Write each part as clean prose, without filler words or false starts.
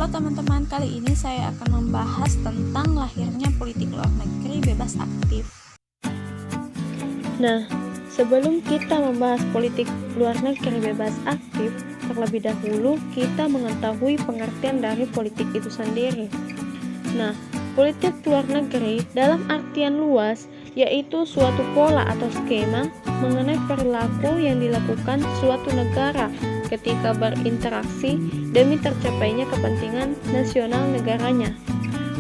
Halo teman-teman, kali ini saya akan membahas tentang lahirnya politik luar negeri bebas aktif. Nah, sebelum kita membahas politik luar negeri bebas aktif, terlebih dahulu kita mengetahui pengertian dari politik itu sendiri. Nah, politik luar negeri dalam artian luas yaitu suatu pola atau skema mengenai perilaku yang dilakukan suatu negara ketika berinteraksi demi tercapainya kepentingan nasional negaranya.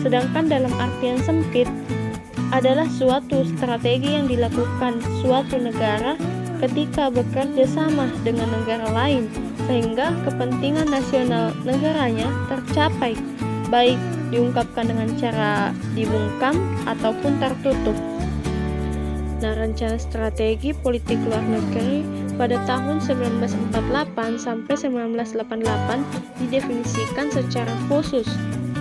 Sedangkan dalam artian sempit adalah suatu strategi yang dilakukan suatu negara ketika bekerja sama dengan negara lain sehingga kepentingan nasional negaranya tercapai, baik diungkapkan dengan cara dibungkam ataupun tertutup. Nah, rencana strategi politik luar negeri pada tahun 1948 sampai 1988 didefinisikan secara khusus,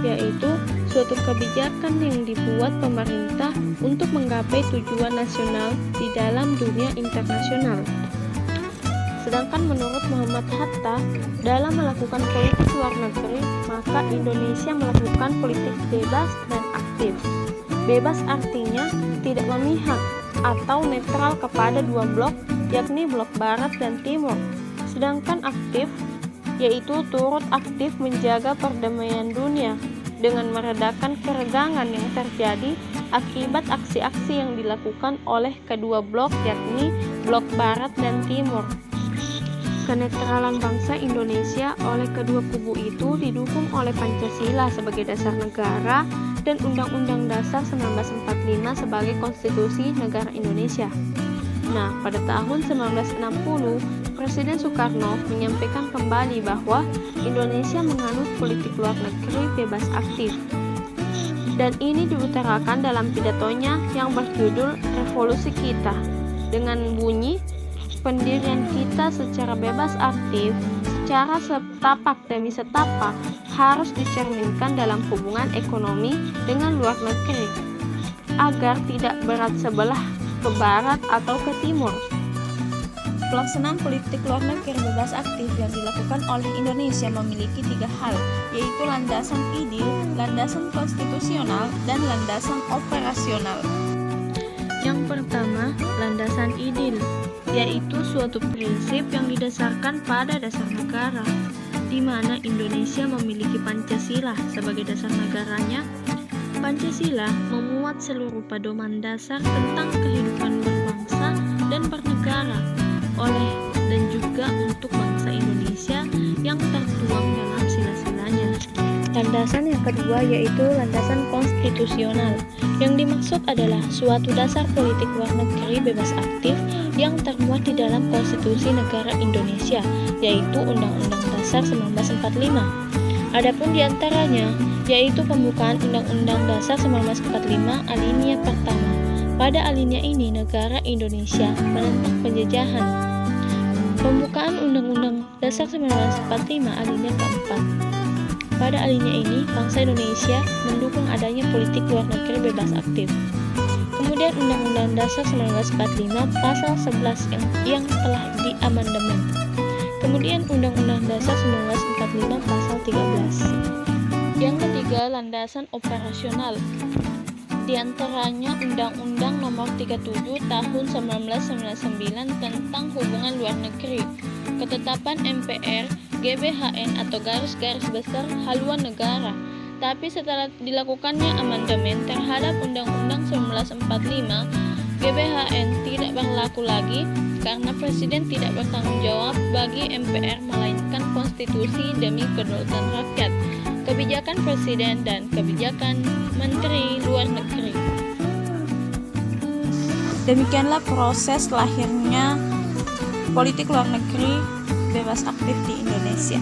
yaitu suatu kebijakan yang dibuat pemerintah untuk menggapai tujuan nasional di dalam dunia internasional. Sedangkan menurut Muhammad Hatta, dalam melakukan politik luar negeri, maka Indonesia melakukan politik bebas dan aktif. Bebas artinya tidak memihak atau netral kepada dua blok, yakni blok barat dan timur. Sedangkan aktif yaitu turut aktif menjaga perdamaian dunia dengan meredakan keregangan yang terjadi akibat aksi-aksi yang dilakukan oleh kedua blok, yakni blok barat dan timur. Kenetralan bangsa Indonesia oleh kedua kubu itu didukung oleh Pancasila sebagai dasar negara dan Undang-Undang Dasar 1945 sebagai konstitusi negara Indonesia. Nah, pada tahun 1960, Presiden Soekarno menyampaikan kembali bahwa Indonesia menganut politik luar negeri bebas aktif. Dan ini diutarakan dalam pidatonya yang berjudul Revolusi Kita dengan bunyi, pendirian kita secara bebas aktif, secara setapak demi setapak harus dicerminkan dalam hubungan ekonomi dengan luar negeri, agar tidak berat sebelah ke barat atau ke timur. Pelaksanaan politik luar negeri bebas aktif yang dilakukan oleh Indonesia memiliki tiga hal, yaitu landasan idil, landasan konstitusional, dan landasan operasional. Yang pertama, landasan idil, yaitu suatu prinsip yang didasarkan pada dasar negara, di mana Indonesia memiliki Pancasila sebagai dasar negaranya. Pancasila memuat seluruh pedoman dasar tentang kehidupan berbangsa dan bernegara oleh dan juga untuk bangsa Indonesia yang tertuang dalam sila-silanya. Landasan yang kedua yaitu landasan konstitusional. Yang dimaksud adalah suatu dasar politik luar negeri bebas aktif yang termuat di dalam konstitusi negara Indonesia, yaitu Undang-Undang Dasar 1945. Adapun diantaranya yaitu pembukaan Undang-Undang Dasar 1945 alinea pertama. Pada alinea ini negara Indonesia menentang penjajahan. Pembukaan Undang-Undang Dasar 1945 alinea keempat. Pada alinea ini, bangsa Indonesia mendukung adanya politik luar negeri bebas aktif. Kemudian Undang-Undang Dasar 1945 pasal 11 yang telah diamandemen. Kemudian Undang-Undang Dasar 1945 pasal 13. Yang ketiga, landasan operasional. Di antaranya Undang-Undang Nomor 37 Tahun 1999 tentang Hubungan Luar Negeri, Ketetapan MPR, GBHN atau garis-garis besar haluan negara. Tapi setelah dilakukannya amandemen terhadap Undang-Undang 1945, GBHN tidak berlaku lagi karena Presiden tidak bertanggung jawab bagi MPR melainkan konstitusi demi kedaulatan rakyat, kebijakan Presiden dan kebijakan Menteri Luar Negeri. Demikianlah proses lahirnya politik luar negeri bebas aktif di Indonesia.